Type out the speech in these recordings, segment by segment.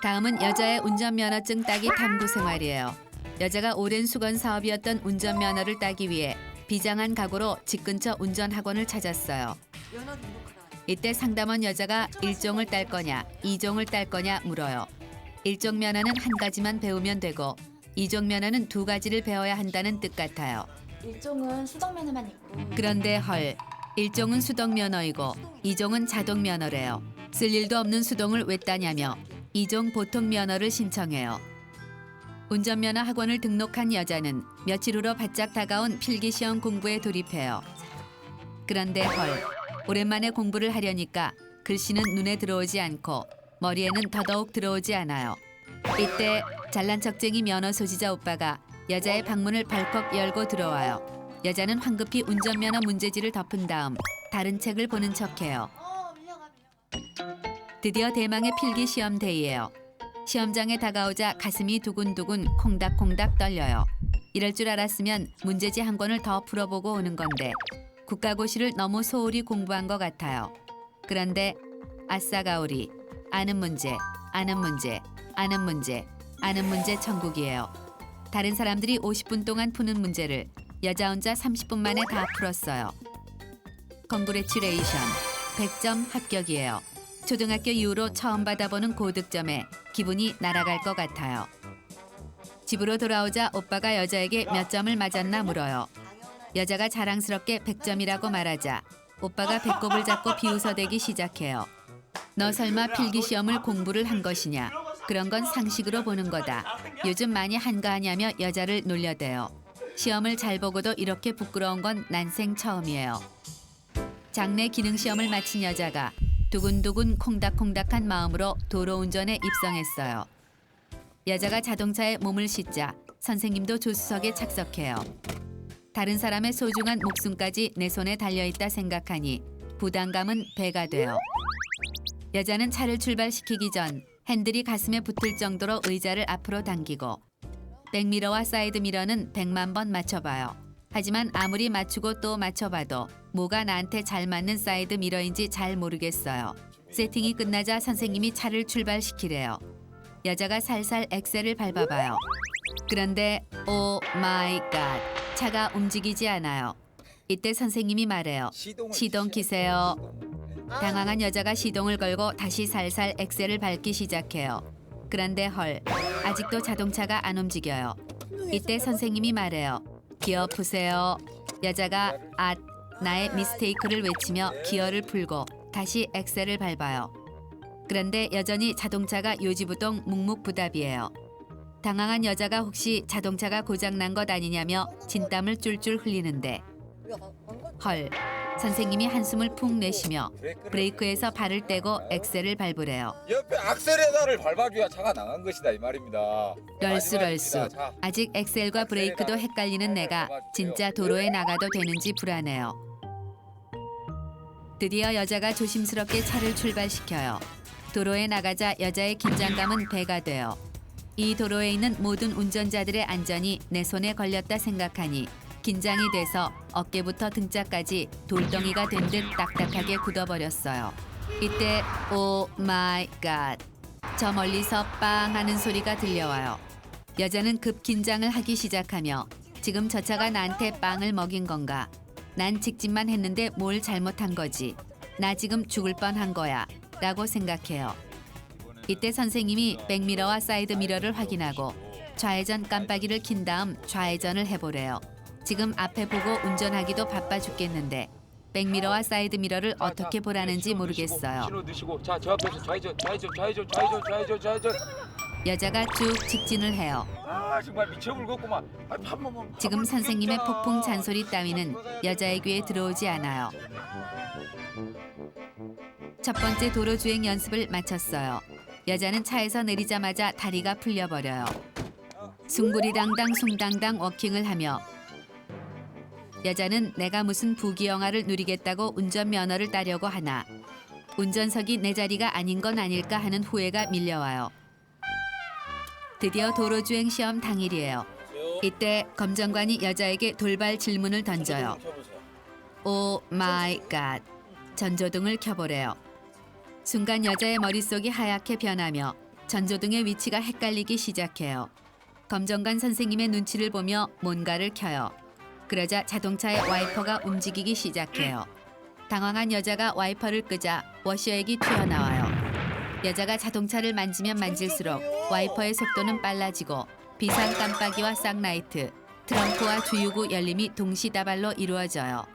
다음은 여자의 운전면허증 따기 탐구 생활이에요. 여자가 오랜 수건 사업이었던 운전면허를 따기 위해 비장한 각오로 집 근처 운전학원을 찾았어요. 이때 상담원 여자가 1종을 딸 거냐, 2종을 딸 거냐 물어요. 1종 면허는 한 가지만 배우면 되고 2종 면허는 2가지를 배워야 한다는 뜻 같아요. 1종은 수동면허만 있고 그런데 헐, 1종은 수동 면허이고 2종은 자동 면허래요. 쓸 일도 없는 수동을 왜 따냐며 2종 보통 면허를 신청해요. 운전면허 학원을 등록한 여자는 며칠 후로 바짝 다가온 필기시험 공부에 돌입해요. 그런데 헐, 오랜만에 공부를 하려니까 글씨는 눈에 들어오지 않고 머리에는 더더욱 들어오지 않아요. 이때 잘난 척쟁이 면허 소지자 오빠가 여자의 방문을 발컥 열고 들어와요. 여자는 황급히 운전면허 문제지를 덮은 다음 다른 책을 보는 척해요. 드디어 대망의 필기시험 데이예요. 시험장에 다가오자 가슴이 두근두근 콩닥콩닥 떨려요. 이럴 줄 알았으면 문제지 한 권을 더 풀어보고 오는 건데 국가고시를 너무 소홀히 공부한 것 같아요. 그런데 아싸가오리, 아는 문제, 아는 문제, 아는 문제, 아는 문제 천국이에요. 다른 사람들이 50분 동안 푸는 문제를 여자 혼자 30분 만에 다 풀었어요. 컨그레츄레이션, 100점 합격이에요. 초등학교 이후로 처음 받아보는 고득점에 기분이 날아갈 것 같아요. 집으로 돌아오자 오빠가 여자에게 몇 점을 맞았나 물어요. 여자가 자랑스럽게 100점이라고 말하자 오빠가 배꼽을 잡고 비웃어대기 시작해요. 너 설마 필기시험을 공부를 한 것이냐? 그런 건 상식으로 보는 거다. 요즘 많이 한가하냐며 여자를 놀려대요. 시험을 잘 보고도 이렇게 부끄러운 건 난생 처음이에요. 장내 기능시험을 마친 여자가 두근두근 콩닥콩닥한 마음으로 도로 운전에 입성했어요. 여자가 자동차에 몸을 싣자 선생님도 조수석에 착석해요. 다른 사람의 소중한 목숨까지 내 손에 달려있다 생각하니 부담감은 배가 돼요. 여자는 차를 출발시키기 전 핸들이 가슴에 붙을 정도로 의자를 앞으로 당기고 백미러와 사이드미러는 100만 번 맞춰봐요. 하지만 아무리 맞추고 또 맞춰봐도 뭐가 나한테 잘 맞는 사이드미러인지 잘 모르겠어요. 세팅이 끝나자 선생님이 차를 출발시키래요. 여자가 살살 엑셀을 밟아봐요. 그런데 오 마이 갓, 차가 움직이지 않아요. 이때 선생님이 말해요. 시동 키세요. 당황한 여자가 시동을 걸고 다시 살살 엑셀을 밟기 시작해요. 그런데 헐, 아직도 자동차가 안 움직여요. 이때 선생님이 말해요. 기어 푸세요. 여자가 앗, 나의 미스테이크를 외치며 기어를 풀고 다시 엑셀을 밟아요. 그런데 여전히 자동차가 요지부동 묵묵부답이에요. 당황한 여자가 혹시 자동차가 고장난 것 아니냐며 진땀을 쫄쫄 흘리는데 헐, 선생님이 한숨을 푹 내쉬며 브레이크에서 발을 떼고 엑셀을 밟으래요. 옆에 악셀에다를 밟아줘야 차가 나간 것이다 이 말입니다. 럴수럴수. 아직 엑셀과 브레이크도 헷갈리는 내가 진짜 도로에 나가도 되는지 불안해요. 드디어 여자가 조심스럽게 차를 출발시켜요. 도로에 나가자 여자의 긴장감은 배가 돼요. 이 도로에 있는 모든 운전자들의 안전이 내 손에 걸렸다 생각하니 긴장이 돼서 어깨부터 등짝까지 돌덩이가 된 듯 딱딱하게 굳어버렸어요. 이때 오 마이 갓, 저 멀리서 빵 하는 소리가 들려와요. 여자는 급 긴장을 하기 시작하며 지금 저 차가 나한테 빵을 먹인 건가? 난 직진만 했는데 뭘 잘못한 거지? 나 지금 죽을 뻔한 거야 라고 생각해요. 이때 선생님이 백미러와 사이드미러를 확인하고 좌회전 깜빡이를 킨 다음 좌회전을 해보래요. 지금 앞에 보고 운전하기도 바빠 죽겠는데 백미러와 사이드미러를 어떻게 보라는지 모르겠어요. 신호 넣으시고 자, 저 앞에서 좌회전. 여자가 쭉 직진을 해요. 아 정말 미쳐불겠구만. 지금 선생님의 폭풍 잔소리 따위는 여자의 귀에 들어오지 않아요. 첫 번째 도로 주행 연습을 마쳤어요. 여자는 차에서 내리자마자 다리가 풀려버려요. 숭구리당당 숭당당 워킹을 하며 여자는 내가 무슨 부귀영화를 누리겠다고 운전면허를 따려고 하나 운전석이 내 자리가 아닌 건 아닐까 하는 후회가 밀려와요. 드디어 도로주행 시험 당일이에요. 이때 검정관이 여자에게 돌발 질문을 던져요. 오 마이 갓, 전조등을 켜보래요. 순간 여자의 머릿속이 하얗게 변하며 전조등의 위치가 헷갈리기 시작해요. 검정관 선생님의 눈치를 보며 뭔가를 켜요. 그러자 자동차의 와이퍼가 움직이기 시작해요. 당황한 여자가 와이퍼를 끄자 워셔액이 튀어나와요. 여자가 자동차를 만지면 만질수록 와이퍼의 속도는 빨라지고 비상 깜빡이와 쌍라이트, 트렁크와 주유구 열림이 동시다발로 이루어져요.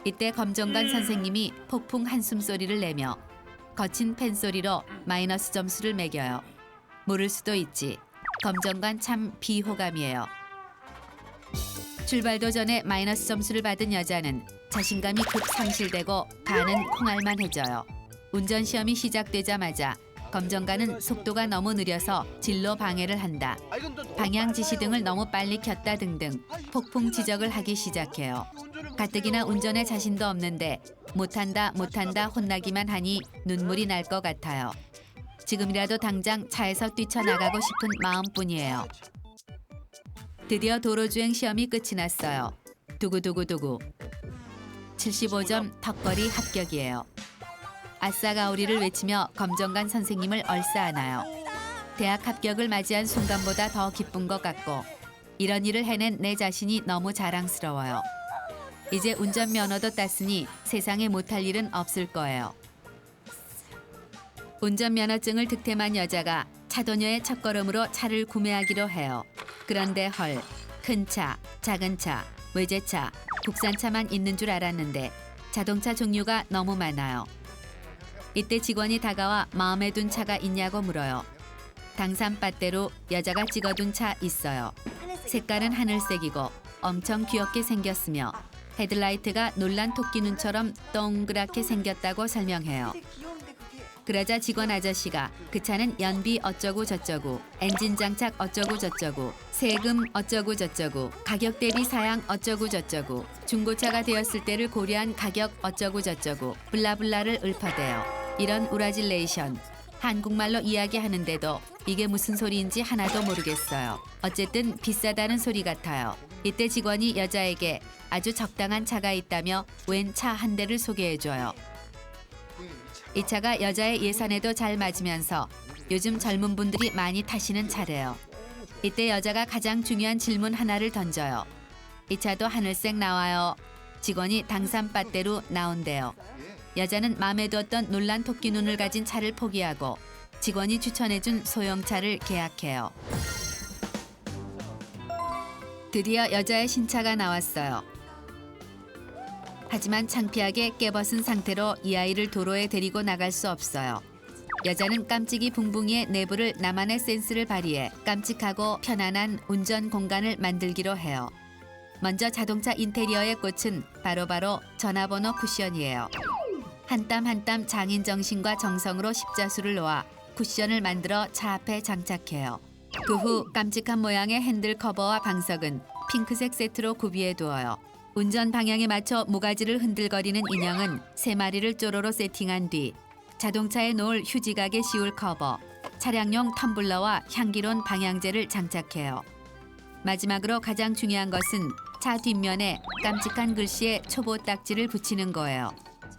이때 검정관 선생님이 폭풍 한숨 소리를 내며 거친 팬소리로 마이너스 점수를 매겨요. 모를 수도 있지. 검정관 참 비호감이에요. 출발도 전에 마이너스 점수를 받은 여자는 자신감이 급 상실되고 간은 콩알만해져요. 운전 시험이 시작되자마자 검정관은 속도가 너무 느려서 진로 방해를 한다. 방향 지시등을 너무 빨리 켰다 등등 폭풍 지적을 하기 시작해요. 가뜩이나 운전에 자신도 없는데 못한다 혼나기만 하니 눈물이 날 것 같아요. 지금이라도 당장 차에서 뛰쳐나가고 싶은 마음뿐이에요. 드디어 도로주행 시험이 끝이 났어요. 두구두구두구. 75점 턱걸이 합격이에요. 아싸가오리를 외치며 검정관 선생님을 얼싸안아요. 대학 합격을 맞이한 순간보다 더 기쁜 것 같고 이런 일을 해낸 내 자신이 너무 자랑스러워요. 이제 운전면허도 땄으니 세상에 못할 일은 없을 거예요. 운전면허증을 득템한 여자가 차도녀의 첫걸음으로 차를 구매하기로 해요. 그런데 헐, 큰 차, 작은 차, 외제차, 국산차만 있는 줄 알았는데 자동차 종류가 너무 많아요. 이때 직원이 다가와 마음에 둔 차가 있냐고 물어요. 당산빠떼로 여자가 찍어둔 차 있어요. 색깔은 하늘색이고 엄청 귀엽게 생겼으며 헤드라이트가 놀란 토끼 눈처럼 동그랗게 생겼다고 설명해요. 그러자 직원 아저씨가 그 차는 연비 어쩌고 저쩌고, 엔진 장착 어쩌고 저쩌고, 세금 어쩌고 저쩌고, 가격 대비 사양 어쩌고 저쩌고, 중고차가 되었을 때를 고려한 가격 어쩌고 저쩌고, 블라블라를 읊어대요. 이런 우라질레이션. 한국말로 이야기하는데도 이게 무슨 소리인지 하나도 모르겠어요. 어쨌든 비싸다는 소리 같아요. 이때 직원이 여자에게 아주 적당한 차가 있다며 웬 차 한 대를 소개해줘요. 이 차가 여자의 예산에도 잘 맞으면서 요즘 젊은 분들이 많이 타시는 차래요. 이때 여자가 가장 중요한 질문 하나를 던져요. 이 차도 하늘색 나와요. 직원이 당산빠떼로 나온대요. 여자는 마음에 두었던 놀란 토끼 눈을 가진 차를 포기하고 직원이 추천해준 소형차를 계약해요. 드디어 여자의 신차가 나왔어요. 하지만 창피하게 깨벗은 상태로 이 아이를 도로에 데리고 나갈 수 없어요. 여자는 깜찍이 붕붕이의 내부를 나만의 센스를 발휘해 깜찍하고 편안한 운전 공간을 만들기로 해요. 먼저 자동차 인테리어의 꽃은 바로바로 전화번호 쿠션이에요. 한 땀 한 땀 장인 정신과 정성으로 십자수를 놓아 쿠션을 만들어 차 앞에 장착해요. 그 후 깜찍한 모양의 핸들 커버와 방석은 핑크색 세트로 구비해 두어요. 운전 방향에 맞춰 모가지를 흔들거리는 인형은 3마리를 쪼로로 세팅한 뒤 자동차에 놓을 휴지각에 씌울 커버, 차량용 텀블러와 향기로운 방향제를 장착해요. 마지막으로 가장 중요한 것은 차 뒷면에 깜찍한 글씨에 초보 딱지를 붙이는 거예요.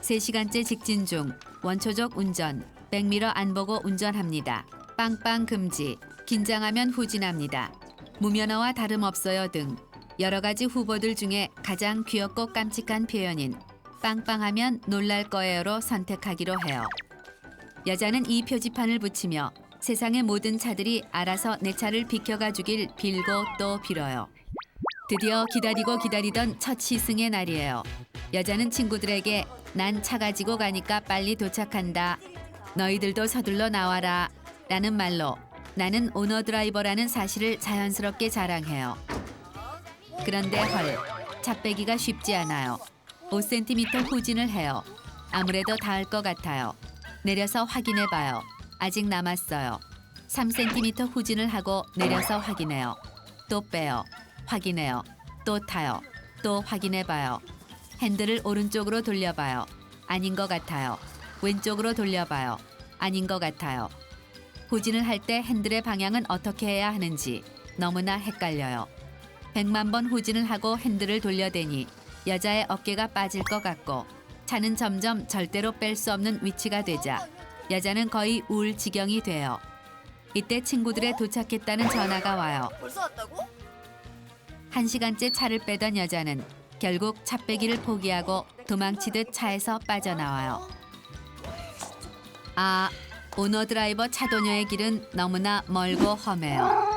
3시간째 직진 중 원초적 운전, 백미러 안 보고 운전합니다. 빵빵 금지, 긴장하면 후진합니다. 무면허와 다름없어요 등 여러 가지 후보들 중에 가장 귀엽고 깜찍한 표현인 빵빵하면 놀랄 거예요로 선택하기로 해요. 여자는 이 표지판을 붙이며 세상의 모든 차들이 알아서 내 차를 비켜가 주길 빌고 또 빌어요. 드디어 기다리고 기다리던 첫 시승의 날이에요. 여자는 친구들에게 난 차 가지고 가니까 빨리 도착한다. 너희들도 서둘러 나와라. 라는 말로 나는 오너 드라이버라는 사실을 자연스럽게 자랑해요. 그런데 헐, 차 빼기가 쉽지 않아요. 5cm 후진을 해요. 아무래도 닿을 것 같아요. 내려서 확인해봐요. 아직 남았어요. 3cm 후진을 하고 내려서 확인해요. 또 빼요. 확인해요. 또 타요. 또 확인해봐요. 핸들을 오른쪽으로 돌려봐요. 아닌 것 같아요. 왼쪽으로 돌려봐요. 아닌 것 같아요. 후진을 할 때 핸들의 방향은 어떻게 해야 하는지 너무나 헷갈려요. 100만 번 후진을 하고 핸들을 돌려대니 여자의 어깨가 빠질 것 같고 차는 점점 절대로 뺄 수 없는 위치가 되자 여자는 거의 울 지경이 돼요. 이때 친구들의 도착했다는 전화가 와요. 벌써 왔다고? 1시간째 차를 빼던 여자는 결국 차 빼기를 포기하고 도망치듯 차에서 빠져나와요. 아, 오너 드라이버 차도녀의 길은 너무나 멀고 험해요.